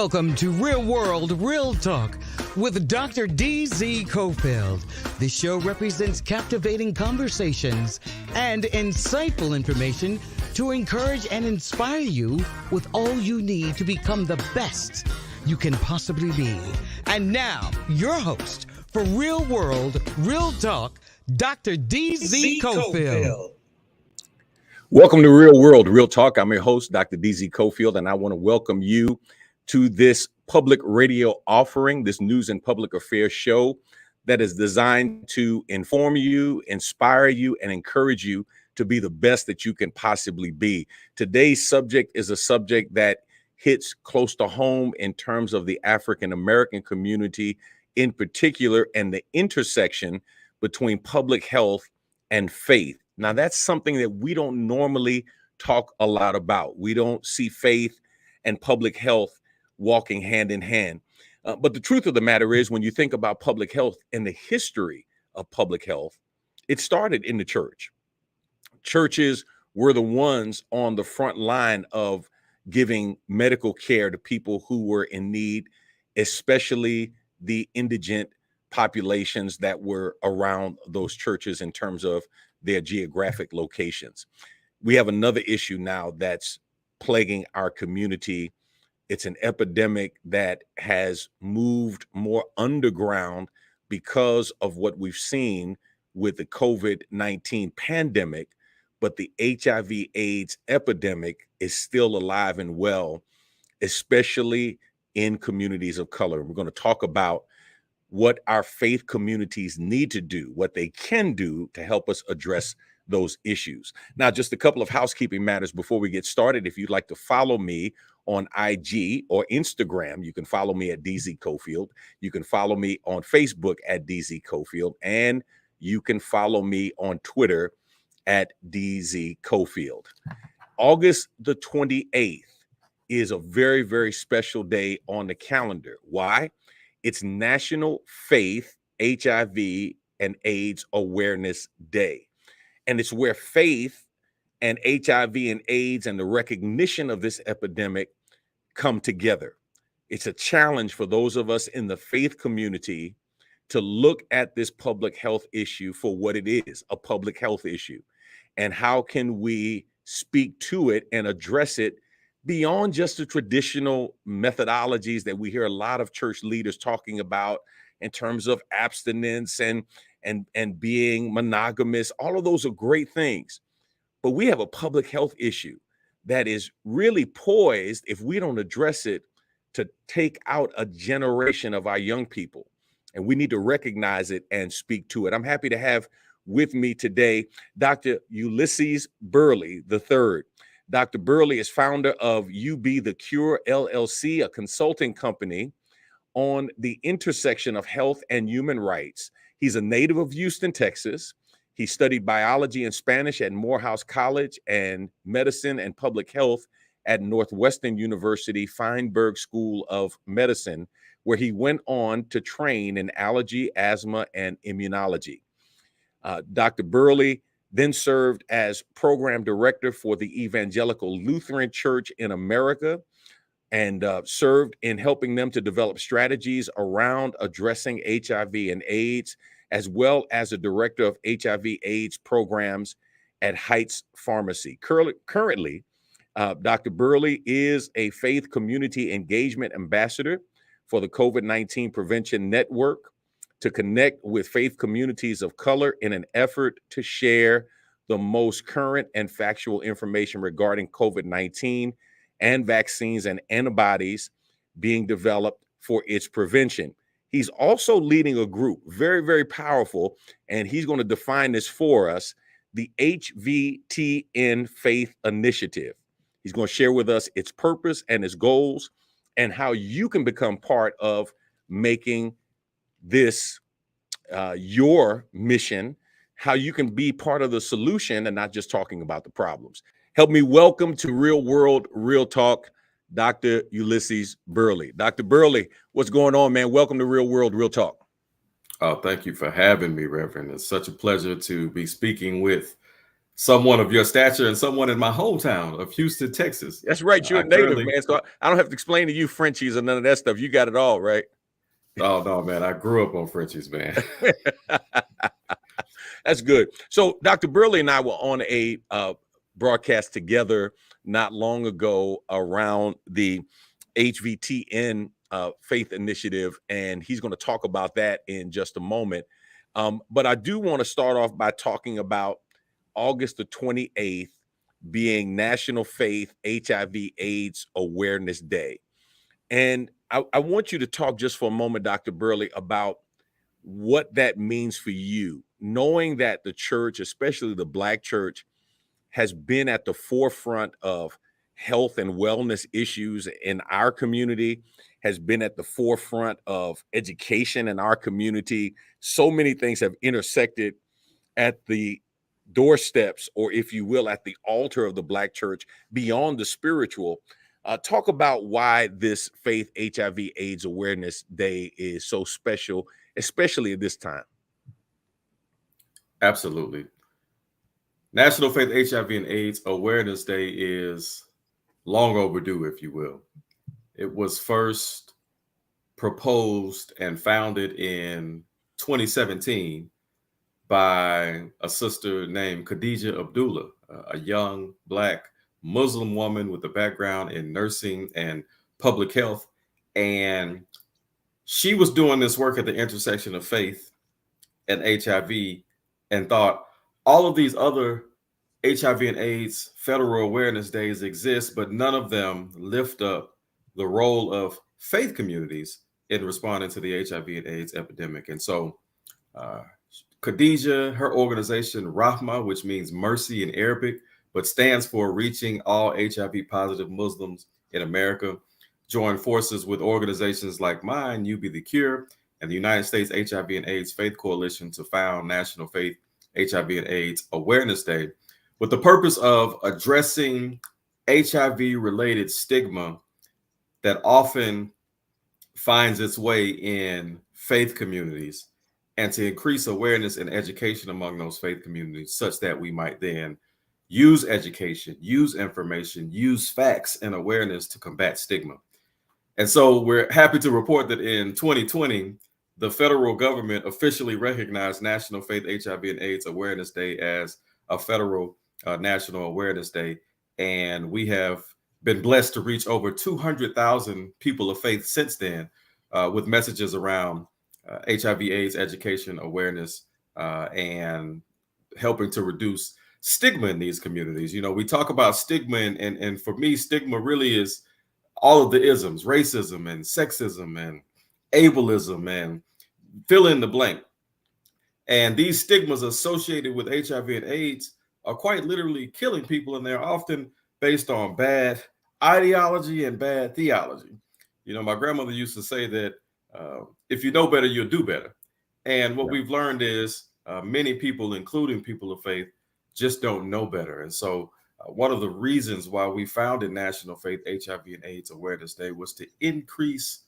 Welcome to Real World, Real Talk with Dr. D.Z. Cofield. The show represents captivating conversations and insightful information to encourage and inspire you with all you need to become the best you can possibly be. And now, your host for Real World, Real Talk, Dr. D.Z. Cofield. Welcome to Real World, Real Talk. I'm your host, Dr. D.Z. Cofield, and I want to welcome you to this public radio offering, this news and public affairs show that is designed to inform you, inspire you, and encourage you to be the best that you can possibly be. Today's subject is a subject that hits close to home in terms of the African American community in particular, and the intersection between public health and faith. Now, that's something that we don't normally talk a lot about. We don't see faith and public health walking hand in hand. But the truth of the matter is, when you think about public health and the history of public health, it started in the church. Churches were the ones on the front line of giving medical care to people who were in need, especially the indigent populations that were around those churches in terms of their geographic locations. We have another issue now that's plaguing our community. It's an epidemic that has moved more underground because of what we've seen with the COVID-19 pandemic, but the HIV/AIDS epidemic is still alive and well, especially in communities of color. We're going to talk about what our faith communities need to do, what they can do to help us address those issues. Now, just a couple of housekeeping matters before we get started. If you'd like to follow me on IG or Instagram, you can follow me at DZ Cofield. You can follow me on Facebook at DZ Cofield, and you can follow me on Twitter at DZ Cofield. August the 28th is a very, very special day on the calendar. Why? It's National Faith, HIV, and AIDS Awareness Day. And it's where faith and HIV and AIDS and the recognition of this epidemic come together. It's a challenge for those of us in the faith community to look at this public health issue for what it is, a public health issue. And how can we speak to it and address it beyond just the traditional methodologies that we hear a lot of church leaders talking about in terms of abstinence and being monogamous. All of those are great things. But we have a public health issue that is really poised, if we don't address it, to take out a generation of our young people. And we need to recognize it and speak to it. I'm happy to have with me today Dr. Ulysses Burley III. Dr. Burley is founder of UB The Cure LLC, a consulting company on the intersection of health and human rights. He's a native of Houston, Texas. He studied biology and Spanish at Morehouse College and medicine and public health at Northwestern University Feinberg School of Medicine, where he went on to train in allergy, asthma, and immunology. Dr. Burley then served as program director for the Evangelical Lutheran Church in America and served in helping them to develop strategies around addressing HIV and AIDS, as well as a director of HIV/AIDS programs at Heights Pharmacy. Currently, Dr. Burley is a faith community engagement ambassador for the COVID-19 Prevention Network to connect with faith communities of color in an effort to share the most current and factual information regarding COVID-19 and vaccines and antibodies being developed for its prevention. He's also leading a group, very, very powerful, and he's going to define this for us, the HVTN Faith Initiative. He's going to share with us its purpose and its goals and how you can become part of making this your mission, how you can be part of the solution and not just talking about the problems. Help me welcome to Real World, Real Talk, Dr. Ulysses Burley. Dr. Burley, what's going on, man? Welcome to Real World, Real Talk. Oh, thank you for having me, Reverend. It's such a pleasure to be speaking with someone of your stature and someone in my hometown of Houston, Texas. That's right. You're I a native, currently, man. So I don't have to explain to you Frenchies or none of that stuff. You got it all, right? oh no, man, I grew up on Frenchies, man. That's good. So Dr. Burley and I were on a broadcast together not long ago around the HVTN faith initiative, and he's going to talk about that in just a moment. But I do want to start off by talking about August the 28th being National Faith HIV/AIDS Awareness Day. And I want you to talk just for a moment, Dr. Burley, about what that means for you, knowing that the church, especially the Black church, has been at the forefront of health and wellness issues in our community, has been at the forefront of education in our community. So many things have intersected at the doorsteps, or if you will, at the altar of the Black church beyond the spiritual. Talk about why this Faith HIV/AIDS Awareness Day is so special, especially at this time. Absolutely. National Faith HIV and AIDS Awareness Day is long overdue, if you will. It was first proposed and founded in 2017 by a sister named Khadija Abdullah, a young Black Muslim woman with a background in nursing and public health. And she was doing this work at the intersection of faith and HIV and thought all of these other HIV and AIDS federal awareness days exist, but none of them lift up the role of faith communities in responding to the HIV and AIDS epidemic. And so Khadija, her organization, Rahma, which means mercy in Arabic, but stands for Reaching All HIV Positive Muslims in America, joined forces with organizations like mine, You Be the Cure, and the United States HIV and AIDS Faith Coalition to found National Faith HIV and AIDS Awareness Day with the purpose of addressing HIV-related stigma that often finds its way in faith communities, and to increase awareness and education among those faith communities such that we might then use education, use information, use facts and awareness to combat stigma. And so we're happy to report that in 2020, the federal government officially recognized National Faith HIV and AIDS Awareness Day as a federal national awareness day. And we have been blessed to reach over 200,000 people of faith since then with messages around HIV/AIDS education, awareness, and helping to reduce stigma in these communities. You know, we talk about stigma, and for me, stigma really is all of the isms: racism and sexism and ableism and fill in the blank. And these stigmas associated with HIV and AIDS are quite literally killing people, and they're often based on bad ideology and bad theology. You know, my grandmother used to say that if you know better, you'll do better. And what we've learned is many people, including people of faith, just don't know better. And so one of the reasons why we founded National Faith HIV and AIDS Awareness Day was to increase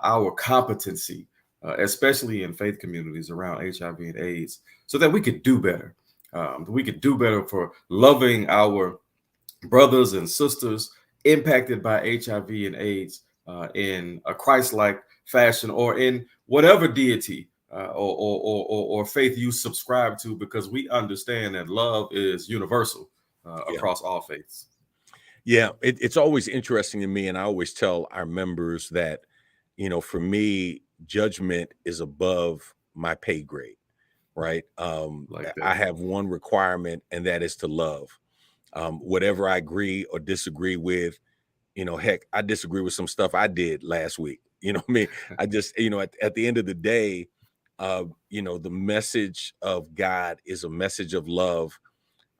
our competency, especially in faith communities around HIV and AIDS, so that we could do better. We could do better for loving our brothers and sisters impacted by HIV and AIDS in a Christ-like fashion, or in whatever deity or faith you subscribe to, because we understand that love is universal across all faiths. Yeah, it's always interesting to me, and I always tell our members that, you know, for me, judgment is above my pay grade, right? I have one requirement, and that is to love. Whatever I agree or disagree with, you know, heck, I disagree with some stuff I did last week. You know what I mean? I just, you know, at the end of the day, you know, the message of God is a message of love.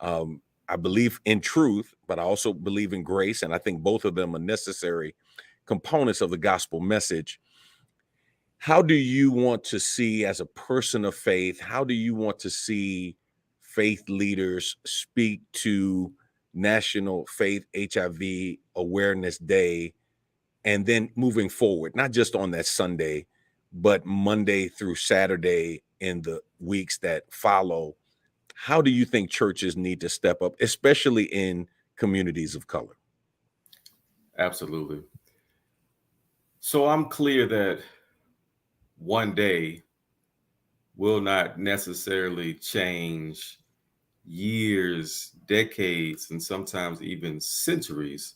I believe in truth, but I also believe in grace. And I think both of them are necessary components of the gospel message. How do you want to see, as a person of faith, how do you want to see faith leaders speak to National Faith HIV Awareness Day, and then moving forward, not just on that Sunday, but Monday through Saturday in the weeks that follow? how do you think churches need to step up, especially in communities of color? Absolutely. So I'm clear that one day will not necessarily change years, decades, and sometimes even centuries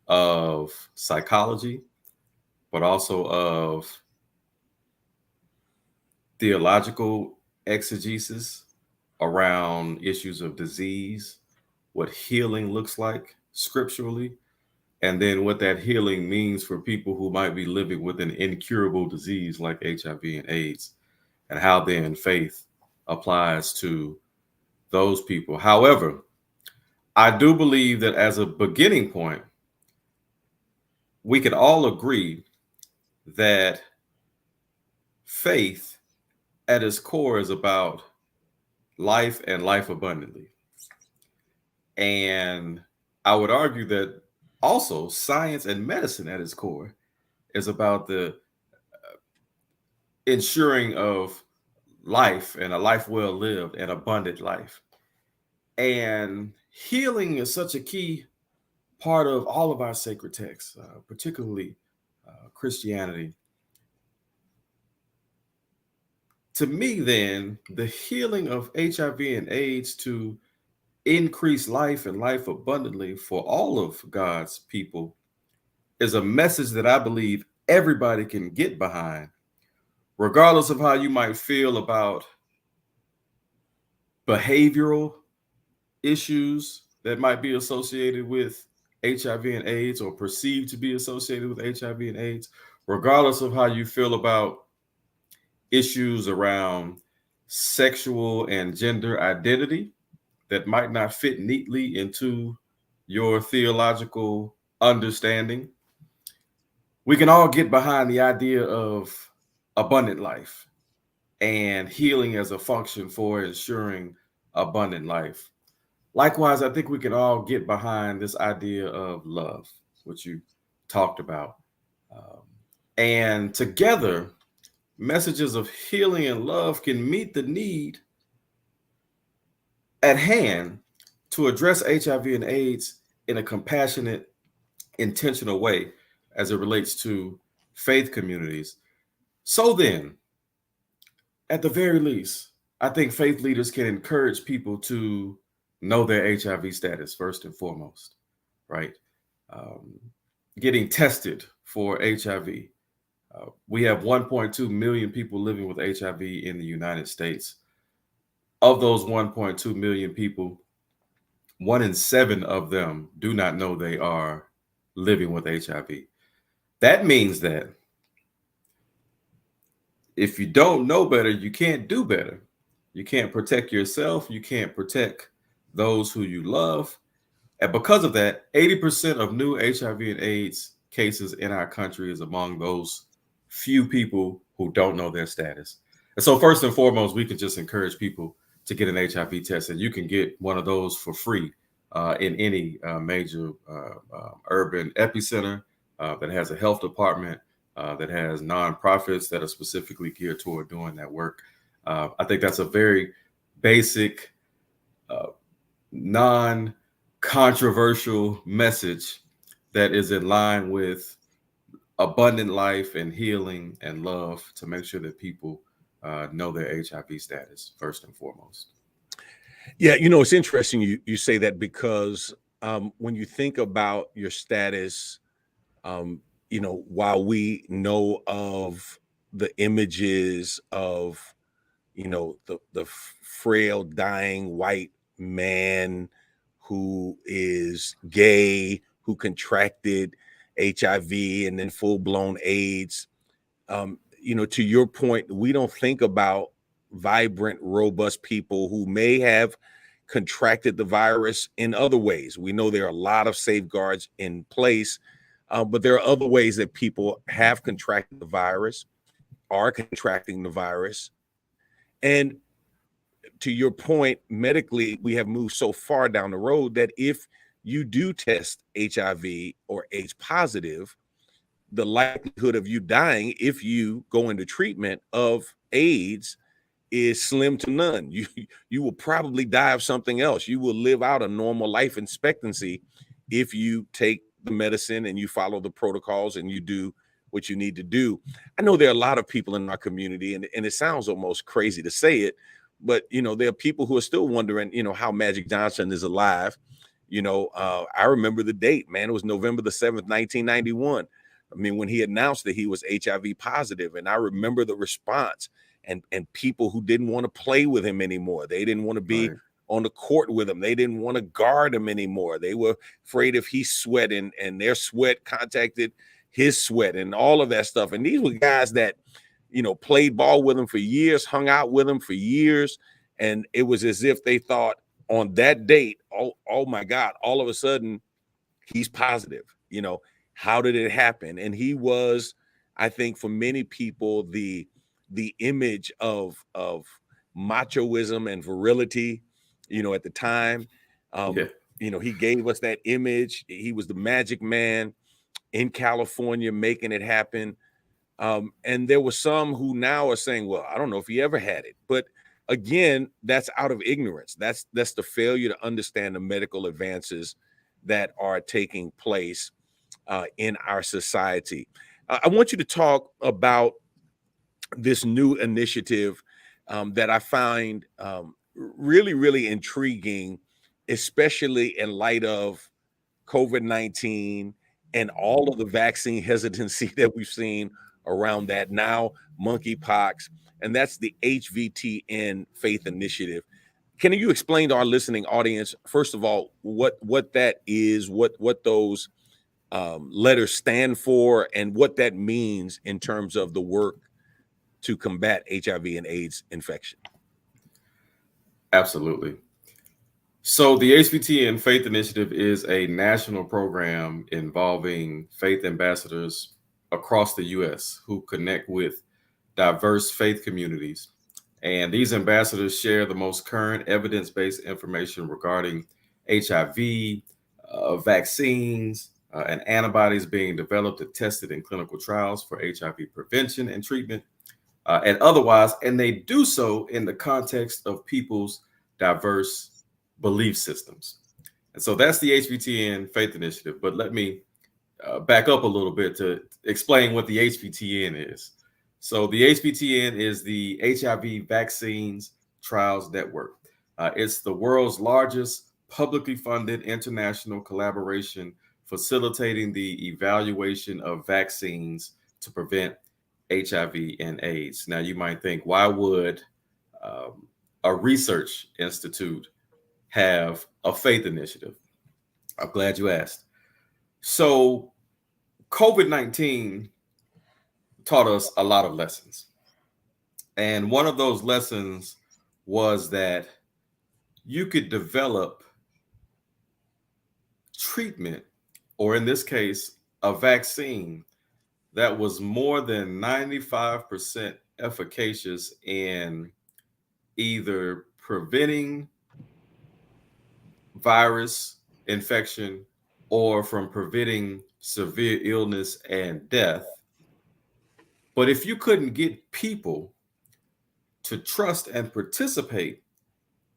of psychology, but also of theological exegesis around issues of disease, what healing looks like scripturally, and then what that healing means for people who might be living with an incurable disease like HIV and AIDS, and how then faith applies to those people. However, I do believe that as a beginning point, we can all agree that faith at its core is about life and life abundantly. And I would argue that also science and medicine at its core is about the ensuring of life and a life well lived and abundant life. And healing is such a key part of all of our sacred texts, particularly Christianity. To me, then, the healing of HIV and AIDS to increase life and life abundantly for all of God's people is a message that I believe everybody can get behind, regardless of how you might feel about behavioral issues that might be associated with HIV and AIDS or perceived to be associated with HIV and AIDS, regardless of how you feel about issues around sexual and gender identity that might not fit neatly into your theological understanding. We can all get behind the idea of abundant life and healing as a function for ensuring abundant life. Likewise, I think we can all get behind this idea of love, which you talked about. Um, and together, messages of healing and love can meet the need at hand to address HIV and AIDS in a compassionate, intentional way as it relates to faith communities. So then, at the very least, I think faith leaders can encourage people to know their HIV status first and foremost, right? Um, Getting tested for HIV. We have 1.2 million people living with HIV in the United States. Of those 1.2 million people, 1 in 7 of them do not know they are living with HIV. That means that if you don't know better, you can't do better. You can't protect yourself. You can't protect those who you love. And because of that, 80% of new HIV and AIDS cases in our country is among those few people who don't know their status. And so first and foremost, we can just encourage people to get an HIV test, and you can get one of those for free in any major urban epicenter that has a health department, that has nonprofits that are specifically geared toward doing that work. I think that's a very basic, non-controversial message that is in line with abundant life and healing and love to make sure that people know their HIV status first and foremost. Yeah, you know, it's interesting you say that because when you think about your status, you know, while we know of the images of, you know, the frail, dying white man who is gay, who contracted HIV and then full-blown AIDS, you know, to your point, we don't think about vibrant, robust people who may have contracted the virus in other ways. We know there are a lot of safeguards in place, but there are other ways that people have contracted the virus, are contracting the virus. And to your point, medically, we have moved so far down the road that if you do test HIV or AIDS positive, the likelihood of you dying if you go into treatment of AIDS is slim to none. You will probably die of something else. You will live out a normal life expectancy if you take the medicine and you follow the protocols and you do what you need to do. I know there are a lot of people in our community, and it sounds almost crazy to say it, but there are people who are still wondering, how Magic Johnson is alive. I remember the date, man. It was November the 7th, 1991. I mean, when he announced that he was HIV positive, and I remember the response and people who didn't want to play with him anymore. They didn't want to be on the court with him. They didn't want to guard him anymore. They were afraid if he sweat and their sweat contacted his sweat and all of that stuff. And these were guys that, played ball with him for years, hung out with him for years. And it was as if they thought on that date, oh my God, all of a sudden he's positive. How did it happen? And he was, I think, for many people, the image of machoism and virility, at the time. He gave us that image. He was the magic man in California making it happen. And there were some who now are saying, well, I don't know if he ever had it. But again, that's out of ignorance. That's the failure to understand the medical advances that are taking place in our society. I want you to talk about this new initiative that I find really, really intriguing, especially in light of COVID-19 and all of the vaccine hesitancy that we've seen around that, now monkeypox, and that's the HVTN Faith Initiative. Can you explain to our listening audience, first of all, what that is, what those letters stand for, and what that means in terms of the work to combat HIV and AIDS infection? Absolutely. So the HVTN Faith Initiative is a national program involving faith ambassadors across the U.S. who connect with diverse faith communities. And these ambassadors share the most current evidence-based information regarding HIV, vaccines, and antibodies being developed and tested in clinical trials for HIV prevention and treatment, and otherwise. And they do so in the context of people's diverse belief systems. And so that's the HVTN Faith Initiative. But let me back up a little bit to explain what the HVTN is. So the HVTN is the HIV Vaccines Trials Network. It's the world's largest publicly funded international collaboration facilitating the evaluation of vaccines to prevent HIV and AIDS. Now, you might think, why would a research institute have a faith initiative? I'm glad you asked. So COVID-19 taught us a lot of lessons. And one of those lessons was that you could develop treatment, or in this case, a vaccine that was more than 95% efficacious in either preventing virus infection or from preventing severe illness and death. But if you couldn't get people to trust and participate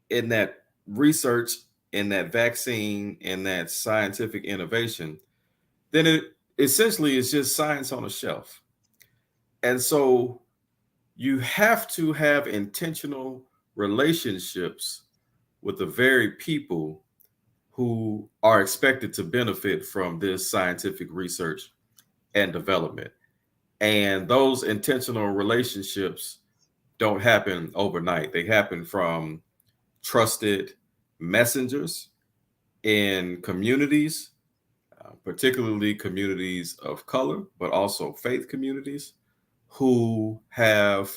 in that research, in that vaccine, in that scientific innovation, then it essentially is just science on a shelf. And so you have to have intentional relationships with the very people who are expected to benefit from this scientific research and development. And those intentional relationships don't happen overnight. They happen from trusted messengers in communities, particularly communities of color, but also faith communities who have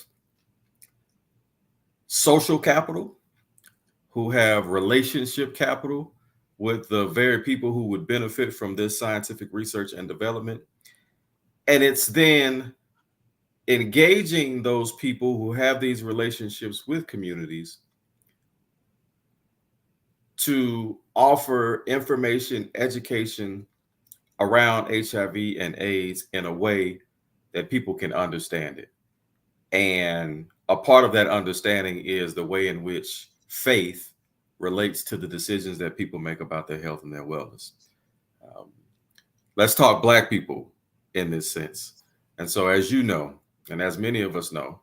social capital, who have relationship capital with the very people who would benefit from this scientific research and development. And it's then engaging those people who have these relationships with communities to offer information, education around HIV and AIDS in a way that people can understand it. And a part of that understanding is the way in which faith relates to the decisions that people make about their health and their wellness. Let's talk Black people in this sense. And so, as you know, and as many of us know,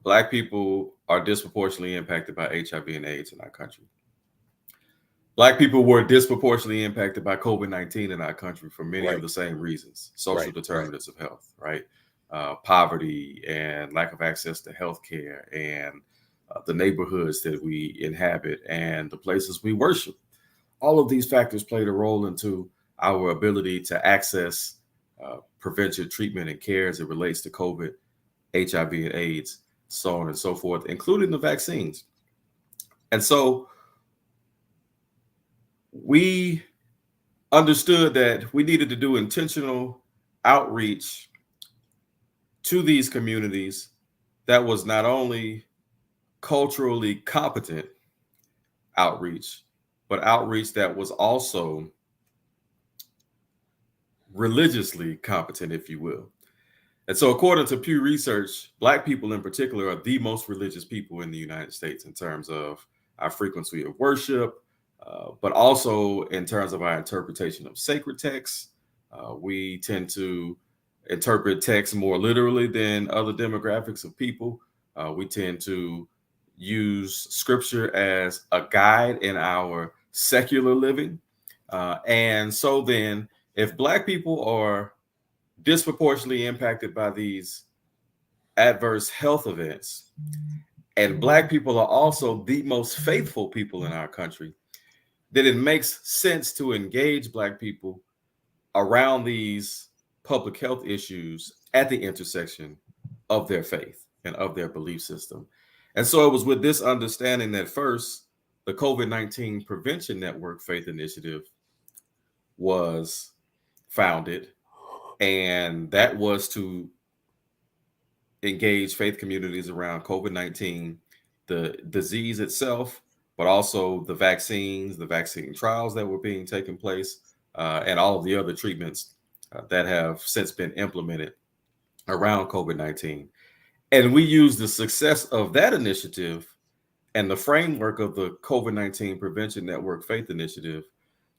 Black people are disproportionately impacted by HIV and AIDS in our country. Black people were disproportionately impacted by COVID-19 in our country for many of the same reasons: social determinants of health, right? Poverty and lack of access to healthcare, and the neighborhoods that we inhabit and the places we worship. All of these factors played a role into our ability to access prevention, treatment, and care as it relates to COVID, HIV, and AIDS, so on and so forth, including the vaccines. And so we understood that we needed to do intentional outreach to these communities that was not only culturally competent outreach, but outreach that was also religiously competent, if you will. And so, according to Pew Research, Black people in particular are the most religious people in the United States in terms of our frequency of worship, but also in terms of our interpretation of sacred texts. We tend to interpret texts more literally than other demographics of people. We tend to use scripture as a guide in our secular living. And so then, if Black people are disproportionately impacted by these adverse health events, and Black people are also the most faithful people in our country, then it makes sense to engage Black people around these public health issues at the intersection of their faith and of their belief system. And so it was with this understanding that first, the COVID-19 Prevention Network Faith Initiative was founded, and that was to engage faith communities around COVID-19, the disease itself, but also the vaccines, the vaccine trials that were being taken place, and all of the other treatments that have since been implemented around COVID-19. And we use the success of that initiative and the framework of the COVID-19 Prevention Network Faith Initiative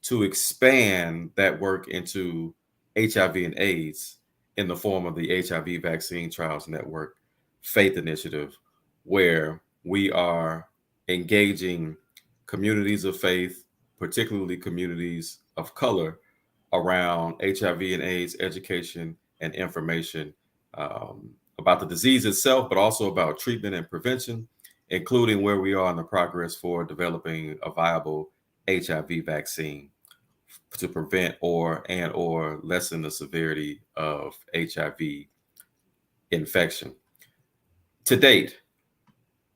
to expand that work into HIV and AIDS in the form of the HIV Vaccine Trials Network Faith Initiative, where we are engaging communities of faith, particularly communities of color, around HIV and AIDS education and information about the disease itself, but also about treatment and prevention, including where we are in the progress for developing a viable HIV vaccine to prevent or lessen the severity of HIV infection. To date,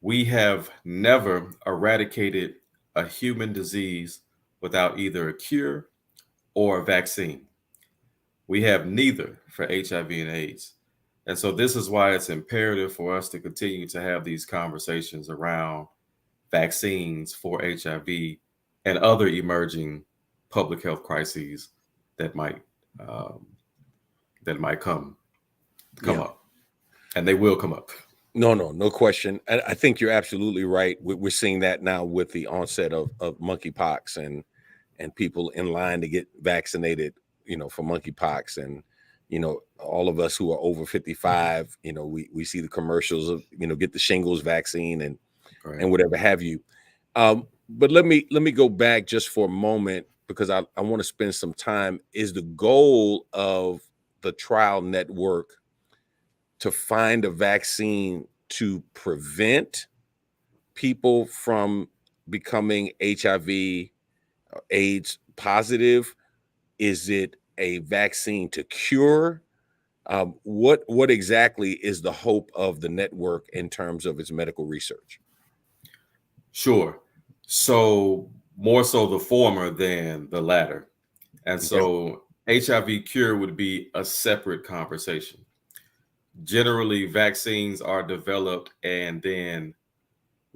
we have never eradicated a human disease without either a cure or a vaccine. We have neither for HIV and AIDS. And so this is why it's imperative for us to continue to have these conversations around vaccines for HIV and other emerging public health crises that might come up, and they will come up. No question. I think you're absolutely right. We're seeing that now with the onset of monkeypox and people in line to get vaccinated, for monkeypox. And, all of us who are over 55, we see the commercials of, get the shingles vaccine and whatever have you. But let me go back just for a moment, because I want to spend some time. Is the goal of the trial network to find a vaccine to prevent people from becoming HIV, AIDS positive? Is it a vaccine to cure? What exactly is the hope of the network in terms of its medical research? Sure. So more so the former than the latter. And so HIV cure would be a separate conversation. Generally, vaccines are developed and then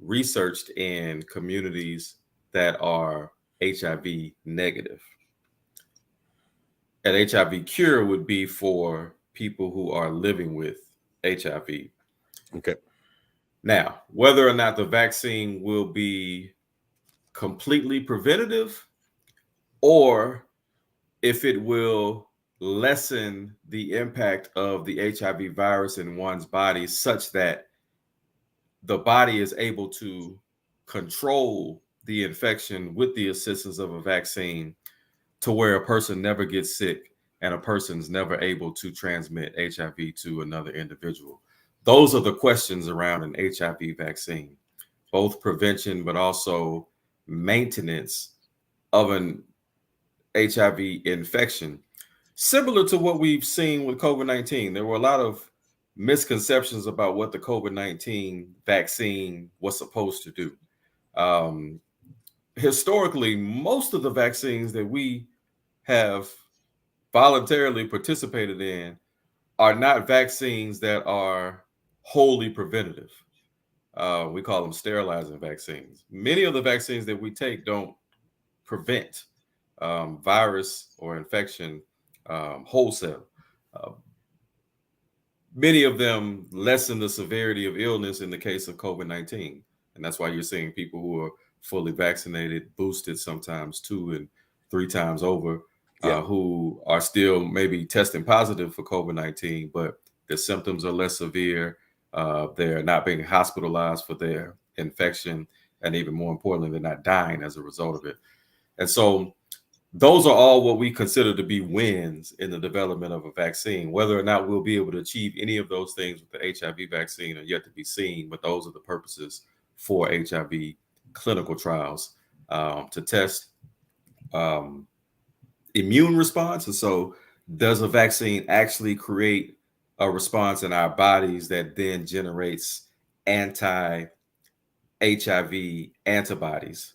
researched in communities that are HIV negative. An HIV cure would be for people who are living with HIV. Okay. Now, whether or not the vaccine will be completely preventative, or if it will lessen the impact of the HIV virus in one's body such that the body is able to control the infection with the assistance of a vaccine to where a person never gets sick and a person's never able to transmit HIV to another individual. Those are the questions around an HIV vaccine, both prevention but also maintenance of an HIV infection. Similar to what we've seen with COVID-19, there were a lot of misconceptions about what the COVID-19 vaccine was supposed to do. Um, Historically, most of the vaccines that we have voluntarily participated in are not vaccines that are wholly preventative. We call them sterilizing vaccines. Many of the vaccines that we take don't prevent virus or infection wholesale. Uh, Many of them lessen the severity of illness in the case of COVID-19. And that's why you're seeing people who are fully vaccinated, boosted sometimes 2 and 3 times over, Yeah. who are still maybe testing positive for COVID-19, but their symptoms are less severe. They're not being hospitalized for their infection. And even more importantly, they're not dying as a result of it. And so those are all what we consider to be wins in the development of a vaccine. Whether or not we'll be able to achieve any of those things with the HIV vaccine are yet to be seen, but those are the purposes for HIV clinical trials, to test immune response. And so, does a vaccine actually create a response in our bodies that then generates anti-HIV antibodies?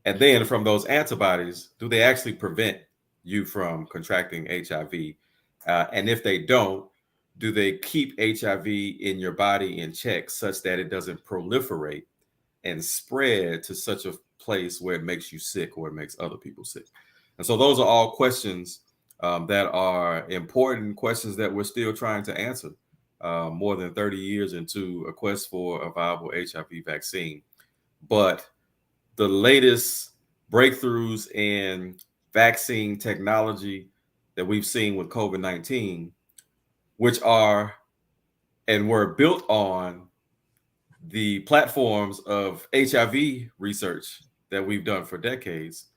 And then from those antibodies, do they actually prevent you from contracting HIV? And if they don't, do they keep HIV in your body in check such that it doesn't proliferate and spread to such a place where it makes you sick or it makes other people sick? And so those are all questions that are important questions that we're still trying to answer more than 30 years into a quest for a viable HIV vaccine. But the latest breakthroughs in vaccine technology that we've seen with COVID-19, which are and were built on the platforms of HIV research that we've done for decades,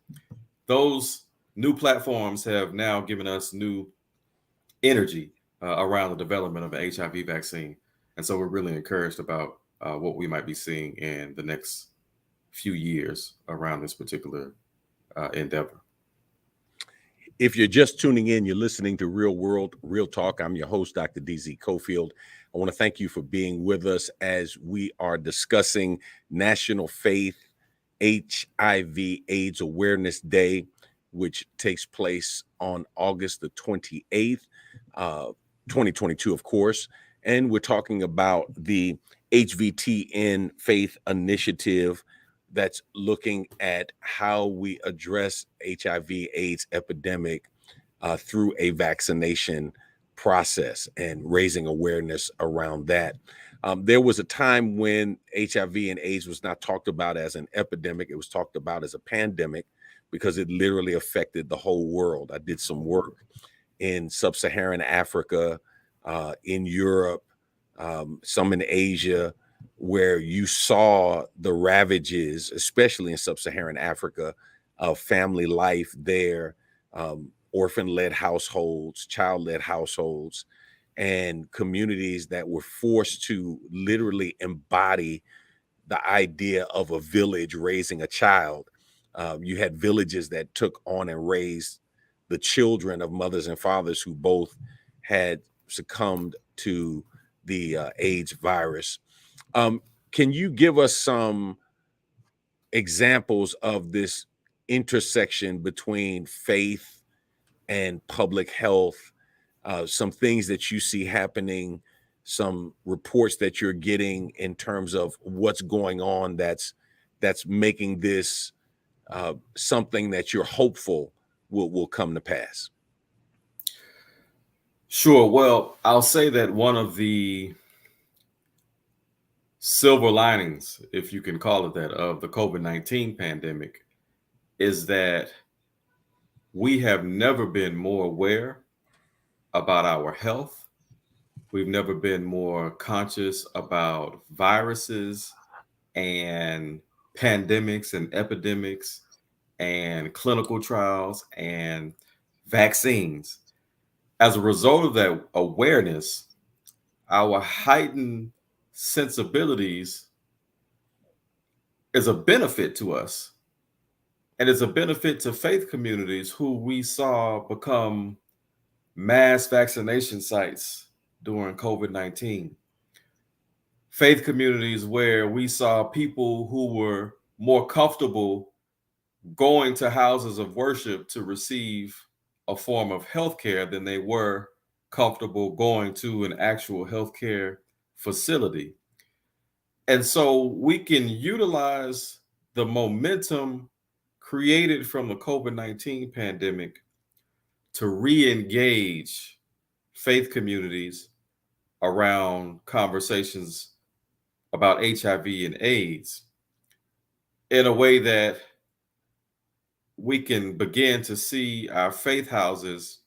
those new platforms have now given us new energy around the development of an HIV vaccine. And so we're really encouraged about what we might be seeing in the next few years around this particular endeavor. If you're just tuning in, you're listening to Real World, Real Talk. I'm your host, Dr. DZ Cofield. I want to thank you for being with us as we are discussing National Faith HIV AIDS Awareness Day, which takes place on August the 28th, 2022, of course. And we're talking about the HVTN Faith Initiative that's looking at how we address HIV AIDS epidemic through a vaccination process and raising awareness around that. There was a time when HIV and AIDS was not talked about as an epidemic. It was talked about as a pandemic because it literally affected the whole world. I did some work in sub-Saharan Africa, in Europe, some in Asia, where you saw the ravages, especially in sub-Saharan Africa, of family life there, orphan-led households, child-led households, and communities that were forced to literally embody the idea of a village raising a child. You had villages that took on and raised the children of mothers and fathers who both had succumbed to the AIDS virus. Can you give us some examples of this intersection between faith and public health? Some things that you see happening, some reports that you're getting in terms of what's going on that's making this something that you're hopeful will come to pass. Sure. Well, I'll say that one of the silver linings, if you can call it that, of the COVID-19 pandemic is that we have never been more aware about our health. We've never been more conscious about viruses and pandemics and epidemics and clinical trials and vaccines. As a result of that awareness, our heightened sensibilities is a benefit to us. And it's a benefit to faith communities who we saw become mass vaccination sites during COVID-19. Faith communities where we saw people who were more comfortable going to houses of worship to receive a form of healthcare than they were comfortable going to an actual healthcare facility. And so we can utilize the momentum created from the COVID-19 pandemic to re-engage faith communities around conversations about HIV and AIDS in a way that we can begin to see our faith houses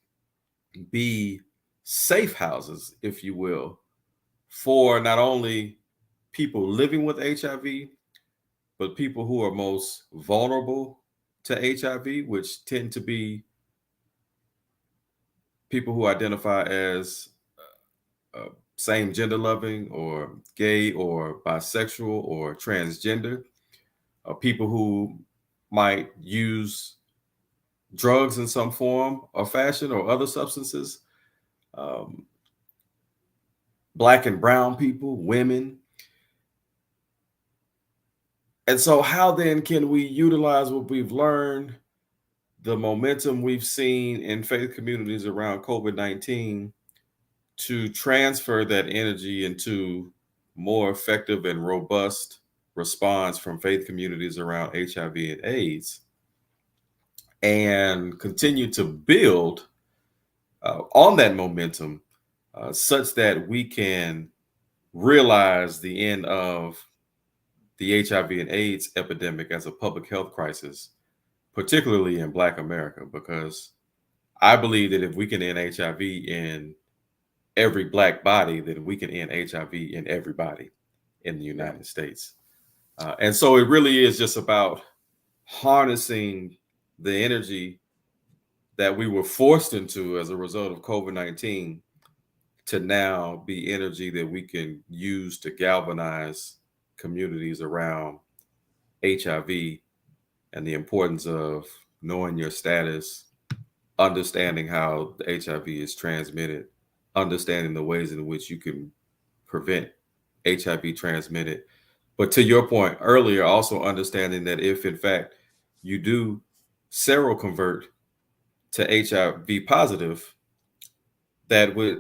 be safe houses, if you will, for not only people living with HIV, but people who are most vulnerable to HIV, which tend to be people who identify as same gender loving or gay or bisexual or transgender, people who might use drugs in some form or fashion or other substances, Black and brown people, women. And so how then can we utilize what we've learned, the momentum we've seen in faith communities around COVID-19 to transfer that energy into more effective and robust response from faith communities around HIV and AIDS, and continue to build on that momentum such that we can realize the end of the HIV and AIDS epidemic as a public health crisis, particularly in Black America, because I believe that if we can end HIV in every Black body, then we can end HIV in everybody in the United States. And so it really is just about harnessing the energy that we were forced into as a result of COVID-19 to now be energy that we can use to galvanize communities around HIV and the importance of knowing your status, understanding how the HIV is transmitted, understanding the ways in which you can prevent HIV transmitted. But to your point earlier, also understanding that if in fact you do seroconvert to HIV positive, that with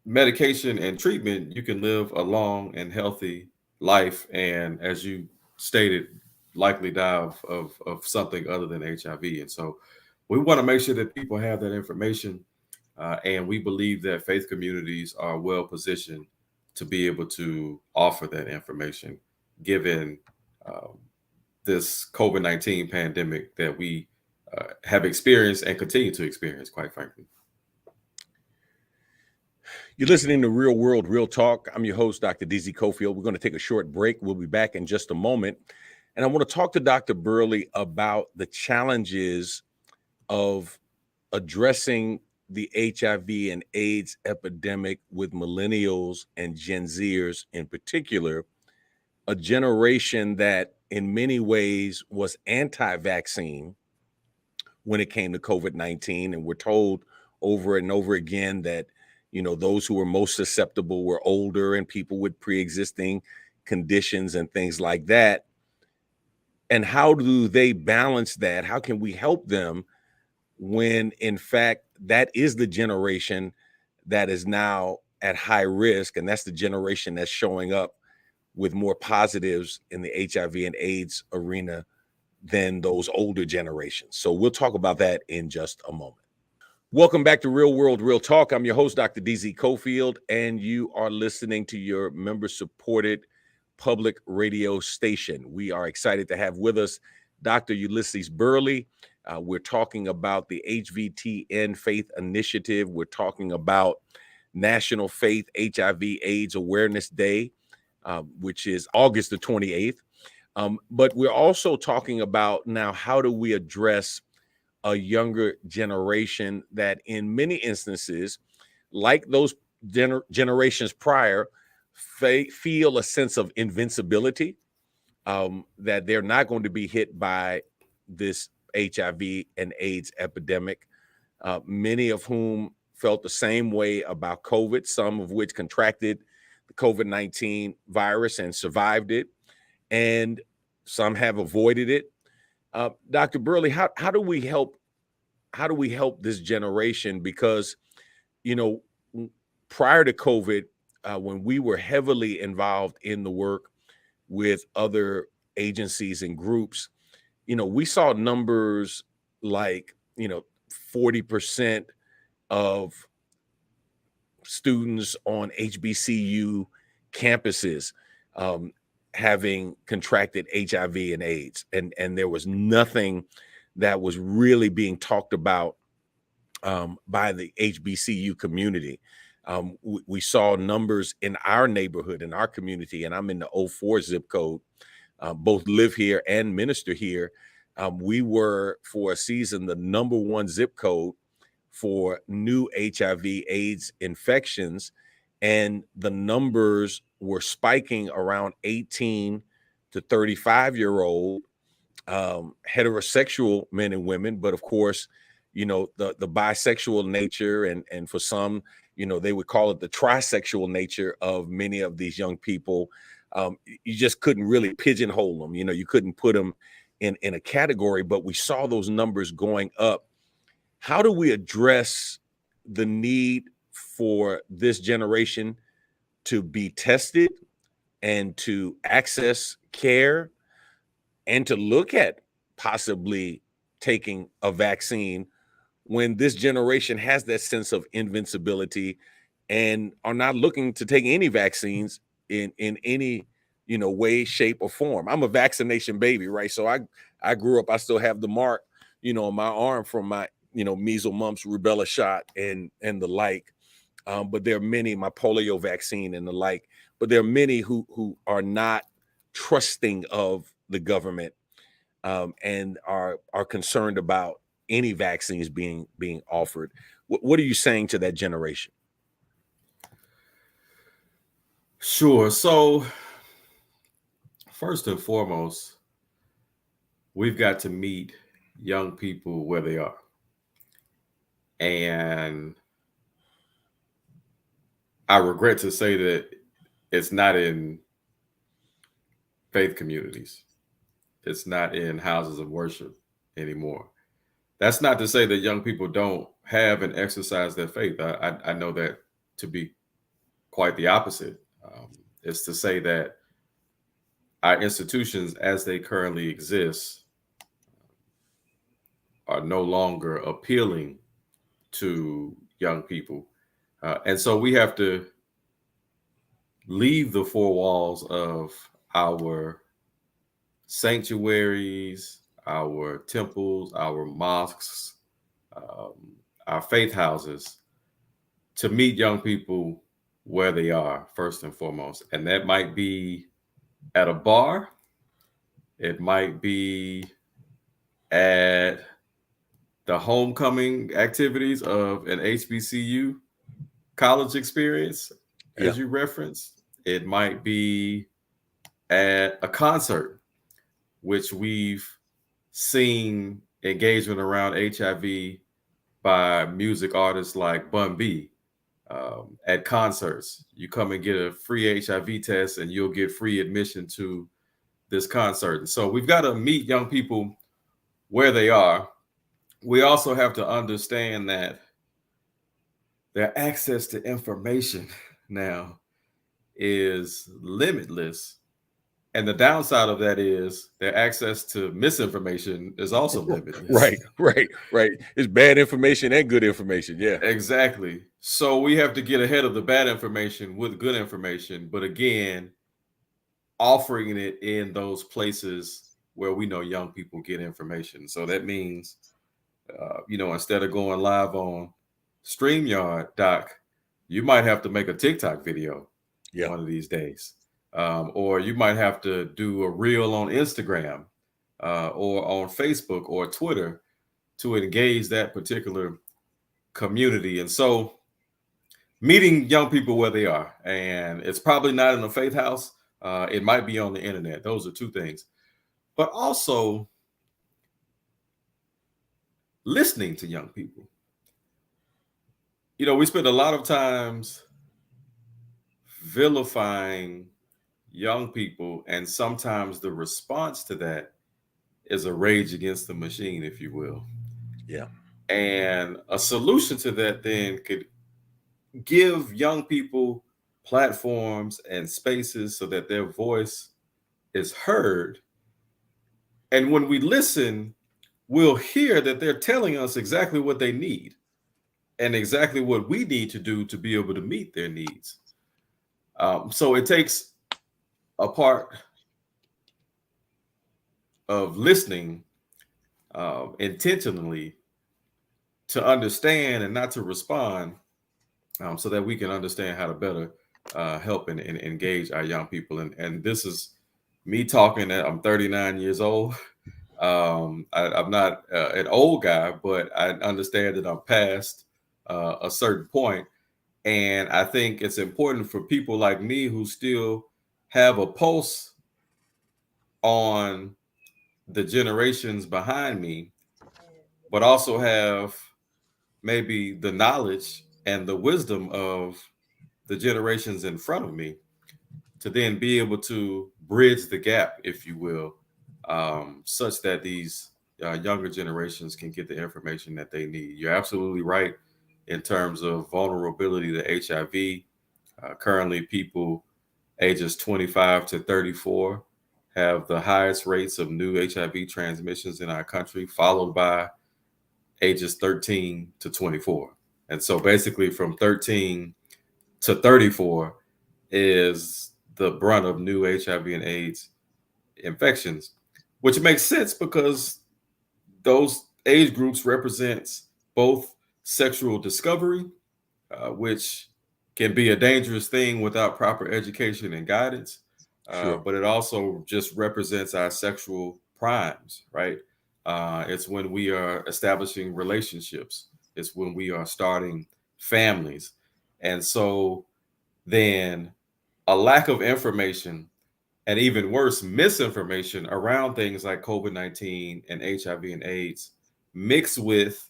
medication and treatment, you can live a long and healthy life. And as you stated, likely die of something other than HIV. And so we want to make sure that people have that information. And we believe that faith communities are well positioned to be able to offer that information, given this COVID-19 pandemic that we have experienced and continue to experience, quite frankly. You're listening to Real World, Real Talk. I'm your host, Dr. DZ Cofield. We're going to take a short break. We'll be back in just a moment. And I want to talk to Dr. Burley about the challenges of addressing the HIV and AIDS epidemic with millennials and Gen Zers in particular, a generation that in many ways was anti-vaccine when it came to COVID-19. And we're told over and over again that, you know, those who were most susceptible were older and people with pre-existing conditions and things like that. And how do they balance that? How can we help them when, in fact, that is the generation that is now at high risk, and that's the generation that's showing up with more positives in the HIV and AIDS arena than those older generations? So we'll talk about that in just a moment. Welcome back to Real World Real Talk. I'm your host, Dr. DZ Cofield, and you are listening to your member-supported public radio station. We are excited to have with us Dr. Ulysses Burley. We're talking about the HVTN Faith Initiative. We're talking about National Faith HIV/AIDS Awareness Day, which is August the 28th. But we're also talking about now, how do we address a younger generation that in many instances, like those generations prior, feel a sense of invincibility, that they're not going to be hit by this HIV and AIDS epidemic, many of whom felt the same way about COVID, some of which contracted the COVID-19 virus and survived it, and some have avoided it. Dr. Burley, how do we help this generation? Because, you know, prior to COVID, when we were heavily involved in the work with other agencies and groups, you know, we saw numbers like, 40% of students on HBCU campuses having contracted HIV and AIDS, and there was nothing that was really being talked about by the HBCU community. We saw numbers in our neighborhood, in our community, and I'm in the 04 zip code, both live here and minister here. We were, for a season, the #1 zip code for new HIV/AIDS infections, and the numbers were spiking around 18 to 35-year-old heterosexual men and women. But of course, the bisexual nature, and for some, they would call it the trisexual nature of many of these young people. You just couldn't really pigeonhole them. You couldn't put them in a category, but we saw those numbers going up. How do we address the need for this generation to be tested and to access care and to look at possibly taking a vaccine, when this generation has that sense of invincibility and are not looking to take any vaccines in any way, shape, or form? I'm a vaccination baby, right? So I grew up, I still have the mark on my arm from my measles, mumps, rubella shot and the like. But there are many, my polio vaccine and the like, but there are many who are not trusting of the government, and are concerned about any vaccines being offered. What are you saying to that generation? Sure. So first and foremost, we've got to meet young people where they are. And I regret to say that it's not in faith communities. It's not in houses of worship anymore. That's not to say that young people don't have and exercise their faith. I know that to be quite the opposite. It's to say that our institutions, as they currently exist, are no longer appealing to young people. And so we have to leave the four walls of our sanctuaries, our temples, our mosques, our faith houses, to meet young people where they are, first and foremost. And that might be at a bar, it might be at the homecoming activities of an HBCU college experience, as you referenced. It might be at a concert, which we've seen engagement around HIV by music artists like Bun B. At concerts, you come and get a free HIV test and you'll get free admission to this concert. And so we've got to meet young people where they are. We also have to understand that their access to information now is limitless, And the downside of that is their access to misinformation is also limited. Right. It's bad information and good information. Yeah. Exactly. So we have to get ahead of the bad information with good information, but again, offering it in those places where we know young people get information. So that means, instead of going live on StreamYard, Doc, you might have to make a TikTok video one of these days. Or you might have to do a reel on Instagram or on Facebook or Twitter to engage that particular community. And so meeting young people where they are, and it's probably not in a faith house. It might be on the internet. Those are two things. But also listening to young people. We spend a lot of times vilifying young people, and sometimes the response to that is a rage against the machine, if you will. Yeah. And a solution to that then could give young people platforms and spaces so that their voice is heard. And when we listen, we'll hear that they're telling us exactly what they need and exactly what we need to do to be able to meet their needs. So it takes a part of listening intentionally to understand and not to respond, so that we can understand how to better help and engage our young people. And this is me talking. I'm 39 years old. I'm not an old guy, but I understand that I'm past a certain point. And I think it's important for people like me who still have a pulse on the generations behind me, but also have maybe the knowledge and the wisdom of the generations in front of me, to then be able to bridge the gap, if you will, such that these younger generations can get the information that they need. You're absolutely right in terms of vulnerability to HIV. Currently, people ages 25 to 34 have the highest rates of new HIV transmissions in our country, followed by ages 13 to 24. And so basically from 13 to 34 is the brunt of new HIV and AIDS infections, which makes sense because those age groups represents both sexual discovery, which can be a dangerous thing without proper education and guidance. Sure. But it also just represents our sexual primes, right? It's when we are establishing relationships. It's when we are starting families. And so then a lack of information, and even worse, misinformation around things like COVID-19 and HIV and AIDS, mixed with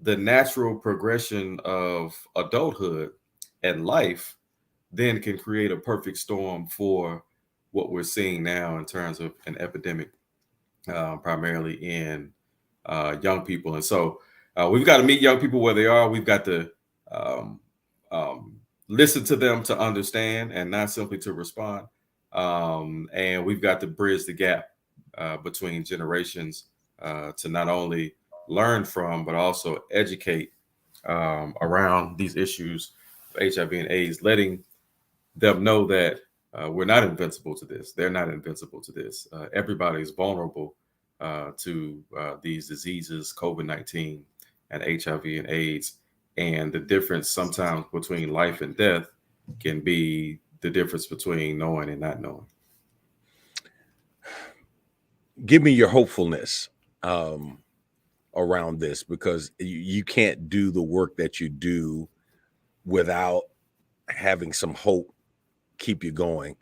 the natural progression of adulthood and life, then can create a perfect storm for what we're seeing now in terms of an epidemic, primarily in young people. And so we've got to meet young people where they are. We've got to listen to them to understand and not simply to respond. And we've got to bridge the gap between generations to not only learn from, but also educate around these issues of HIV and AIDS, letting them know that we're not invincible to this. They're not invincible to this. Everybody's vulnerable to these diseases, COVID-19 and HIV and AIDS. And the difference sometimes between life and death can be the difference between knowing and not knowing. Give me your hopefulness around this, because you can't do the work that you do without having some hope keep you going.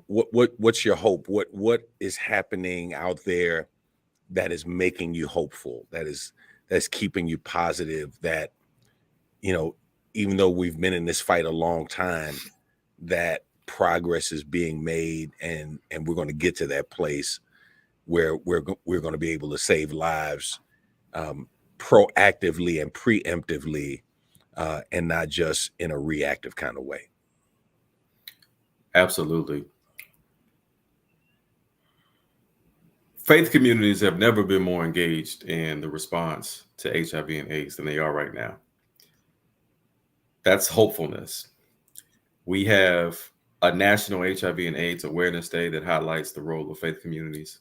What's your hope? What is happening out there that is making you hopeful, that's keeping you positive, that, even though we've been in this fight a long time, that progress is being made, and we're going to get to that place where we're going to be able to save lives proactively and preemptively, and not just in a reactive kind of way? Absolutely. Faith communities have never been more engaged in the response to HIV and AIDS than they are right now. That's hopefulness. We have a national HIV and AIDS awareness day that highlights the role of faith communities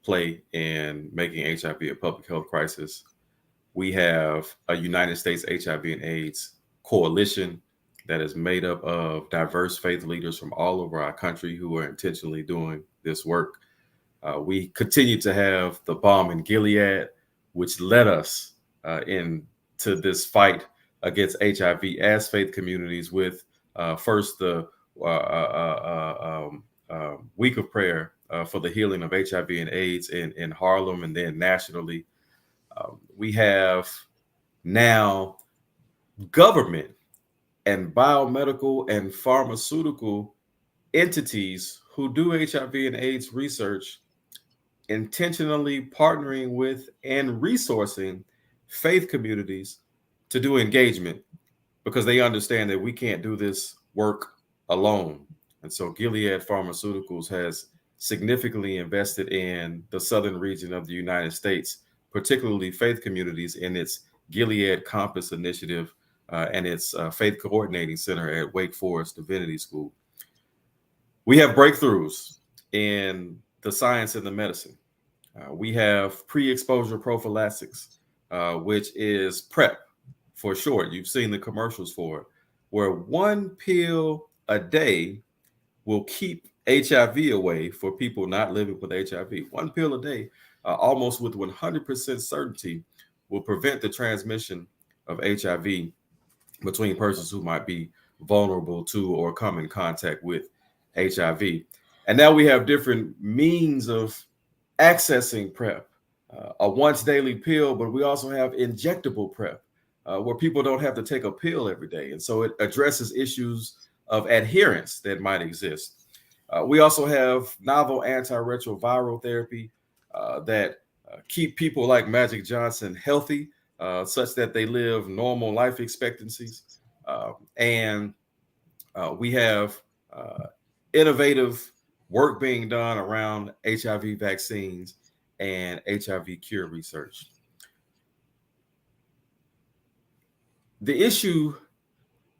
play in making HIV a public health crisis. We have a United States HIV and AIDS coalition that is made up of diverse faith leaders from all over our country who are intentionally doing this work. We continue to have the bomb in Gilead, which led us into this fight against HIV as faith communities with first the week of prayer for the healing of HIV and AIDS in Harlem, and then nationally. We have now government and biomedical and pharmaceutical entities who do HIV and AIDS research intentionally partnering with and resourcing faith communities to do engagement, because they understand that we can't do this work alone. And so Gilead Pharmaceuticals has significantly invested in the southern region of the United States, particularly faith communities, in its Gilead Compass Initiative and its Faith Coordinating Center at Wake Forest Divinity School. We have breakthroughs in the science and the medicine. We have pre-exposure prophylaxis, which is PrEP for short. You've seen the commercials for it, where one pill a day will keep HIV away for people not living with HIV. One pill a day, almost with 100% certainty, will prevent the transmission of HIV between persons who might be vulnerable to or come in contact with HIV. And now we have different means of accessing PrEP, a once daily pill, but we also have injectable PrEP, where people don't have to take a pill every day. And so it addresses issues of adherence that might exist. We also have novel antiretroviral therapy that keep people like Magic Johnson healthy, such that they live normal life expectancies. And we have innovative work being done around HIV vaccines and HIV cure research. The issue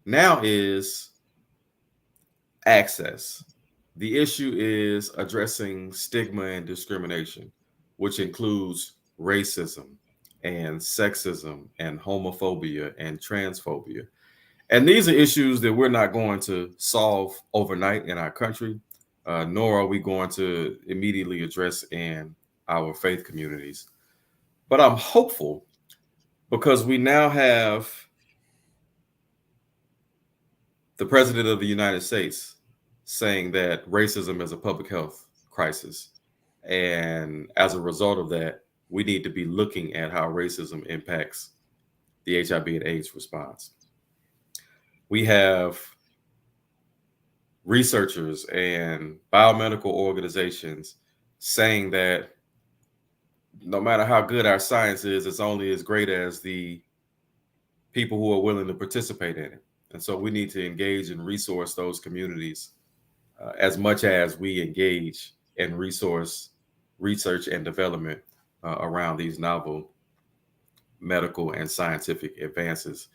now is access. The issue is addressing stigma and discrimination, which includes racism and sexism and homophobia and transphobia. And these are issues that we're not going to solve overnight in our country, nor are we going to immediately address in our faith communities. But I'm hopeful because we now have the President of the United States saying that racism is a public health crisis. And as a result of that, we need to be looking at how racism impacts the HIV and AIDS response. We have researchers and biomedical organizations saying that no matter how good our science is, it's only as great as the people who are willing to participate in it. And so we need to engage and resource those communities as much as we engage and resource research and development around these novel medical and scientific advances.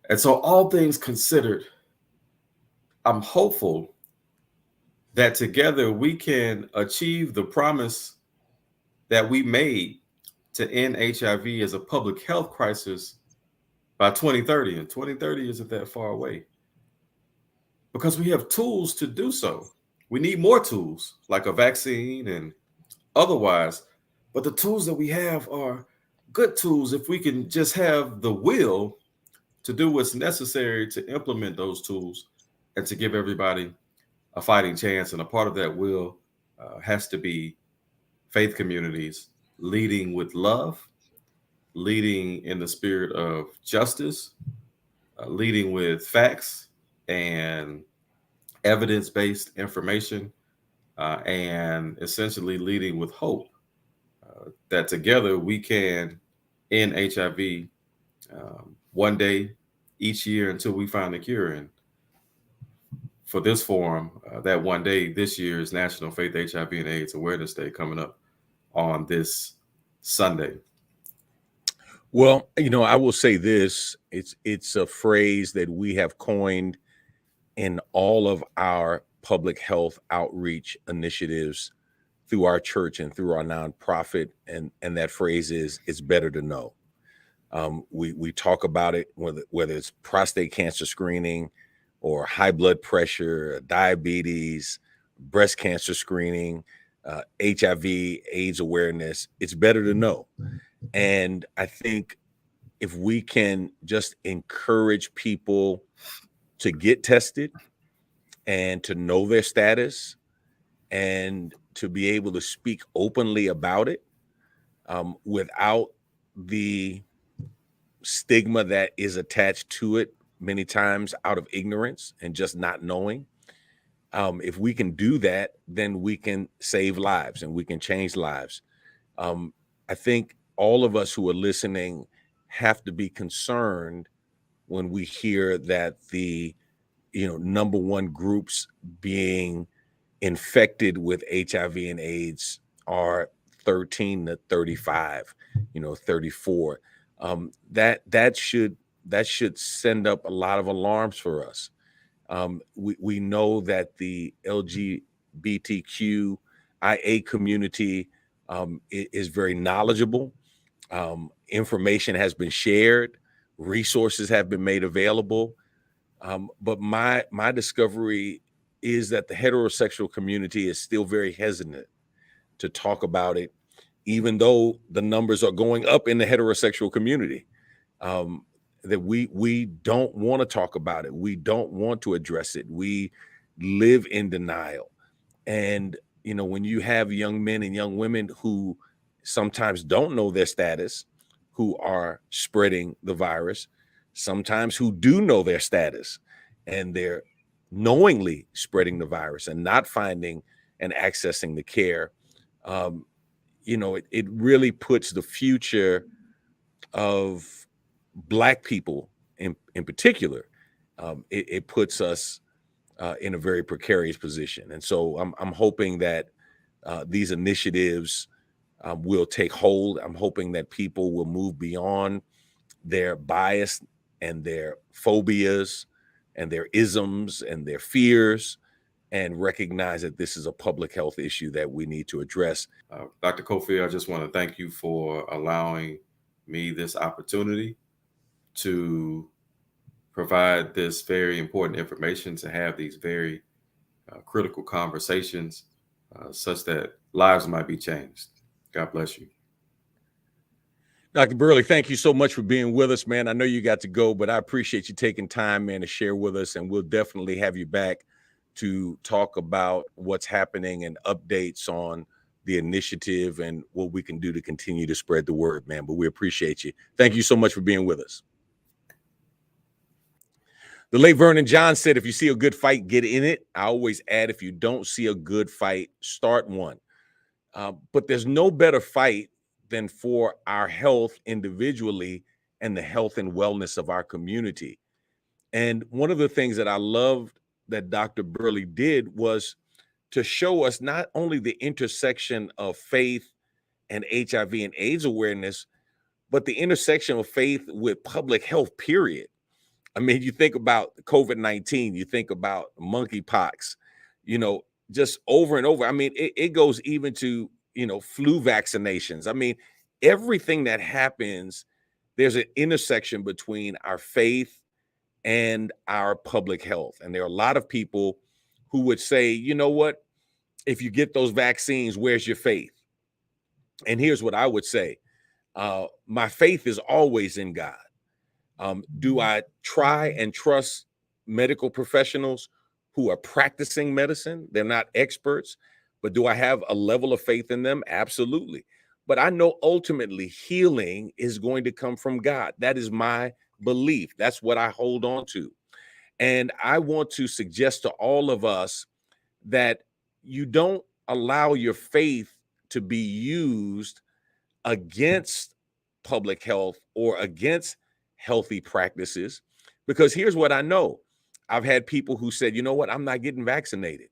And so all things considered, I'm hopeful that together we can achieve the promise that we made to end HIV as a public health crisis by 2030. And 2030 isn't that far away, because we have tools to do so. We need more tools like a vaccine and otherwise, but the tools that we have are good tools if we can just have the will to do what's necessary to implement those tools and to give everybody a fighting chance. And a part of that will has to be faith communities leading with love, leading in the spirit of justice, leading with facts and evidence-based information, and essentially leading with hope that together we can end HIV one day each year until we find a cure. And for this forum, that one day this year is National Faith HIV and AIDS Awareness Day coming up on this Sunday. Well, I will say this, it's a phrase that we have coined in all of our public health outreach initiatives through our church and through our nonprofit, and that phrase is, it's better to know. We talk about it, whether it's prostate cancer screening or high blood pressure, diabetes, breast cancer screening, HIV, AIDS awareness. It's better to know. And I think if we can just encourage people to get tested and to know their status and to be able to speak openly about it, without the stigma that is attached to it many times out of ignorance and just not knowing. If we can do that, then we can save lives and we can change lives. I think all of us who are listening have to be concerned when we hear that the number one groups being infected with HIV and AIDS are 13 to 35, 34. That should send up a lot of alarms for us. We know that the LGBTQIA community is very knowledgeable. Information has been shared, resources have been made available. But my discovery is that the heterosexual community is still very hesitant to talk about it, even though the numbers are going up in the heterosexual community. That we don't want to talk about it. We don't want to address it. We live in denial. And, when you have young men and young women who sometimes don't know their status, who are spreading the virus, sometimes who do know their status and they're knowingly spreading the virus and not finding and accessing the care, it really puts the future of Black people in particular, it puts us in a very precarious position. And so I'm hoping that these initiatives will take hold. I'm hoping that people will move beyond their bias and their phobias and their isms and their fears and recognize that this is a public health issue that we need to address. Dr. Cofield, I just want to thank you for allowing me this opportunity to provide this very important information, to have these very critical conversations such that lives might be changed. God bless you. Dr. Burley, thank you so much for being with us, man. I know you got to go, but I appreciate you taking time, man, to share with us, and we'll definitely have you back to talk about what's happening and updates on the initiative and what we can do to continue to spread the word, man. But we appreciate you. Thank you so much for being with us. The late Vernon John said, if you see a good fight, get in it. I always add, if you don't see a good fight, start one. But there's no better fight than for our health individually and the health and wellness of our community. And one of the things that I loved that Dr. Burley did was to show us not only the intersection of faith and HIV and AIDS awareness, but the intersection of faith with public health, period. I mean, you think about COVID-19, you think about monkeypox, just over and over. I mean, it goes even to, flu vaccinations. I mean, everything that happens, there's an intersection between our faith and our public health. And there are a lot of people who would say, you know what, if you get those vaccines, where's your faith? And here's what I would say. My faith is always in God. Do I try and trust medical professionals who are practicing medicine? They're not experts, but do I have a level of faith in them? Absolutely. But I know ultimately healing is going to come from God. That is my belief. That's what I hold on to. And I want to suggest to all of us that you don't allow your faith to be used against public health or against healthy practices, because here's what I know. I've had people who said, you know what, I'm not getting vaccinated.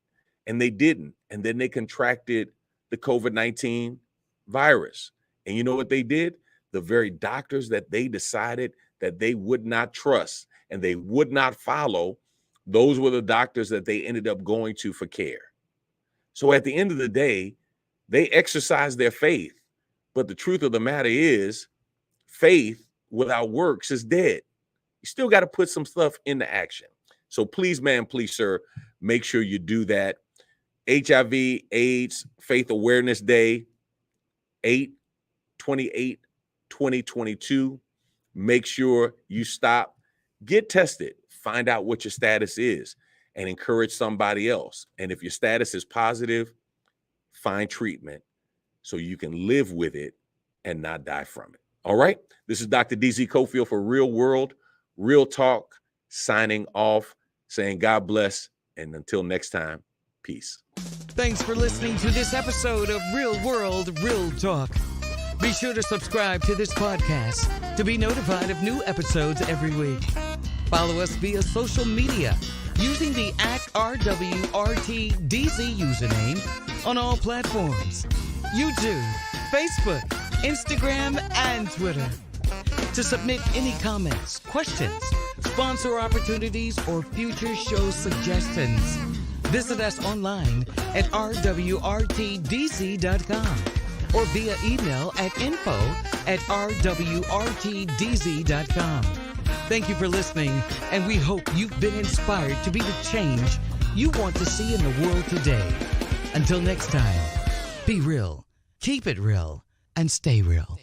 And they didn't. And then they contracted the COVID-19 virus. And you know what they did? The very doctors that they decided that they would not trust and they would not follow, those were the doctors that they ended up going to for care. So at the end of the day, they exercise their faith. But the truth of the matter is, faith without works is dead. You still got to put some stuff into action. So please, ma'am, please, sir, make sure you do that. HIV AIDS Faith Awareness Day, 8/28/2022. Make sure you stop, get tested, find out what your status is, and encourage somebody else. And if your status is positive, find treatment so you can live with it and not die from it. All right. This is Dr. DZ Cofield for Real World, Real Talk, signing off, saying God bless. And until next time, peace. Thanks for listening to this episode of Real World, Real Talk. Be sure to subscribe to this podcast to be notified of new episodes every week. Follow us via social media using the @RWRTDZ username on all platforms: YouTube, Facebook, Instagram, and Twitter. To submit any comments, questions, sponsor opportunities, or future show suggestions, visit us online at rwrtdz.com or via email at info@rwrtdz.com. Thank you for listening, and we hope you've been inspired to be the change you want to see in the world today. Until next time, be real, keep it real, and stay real.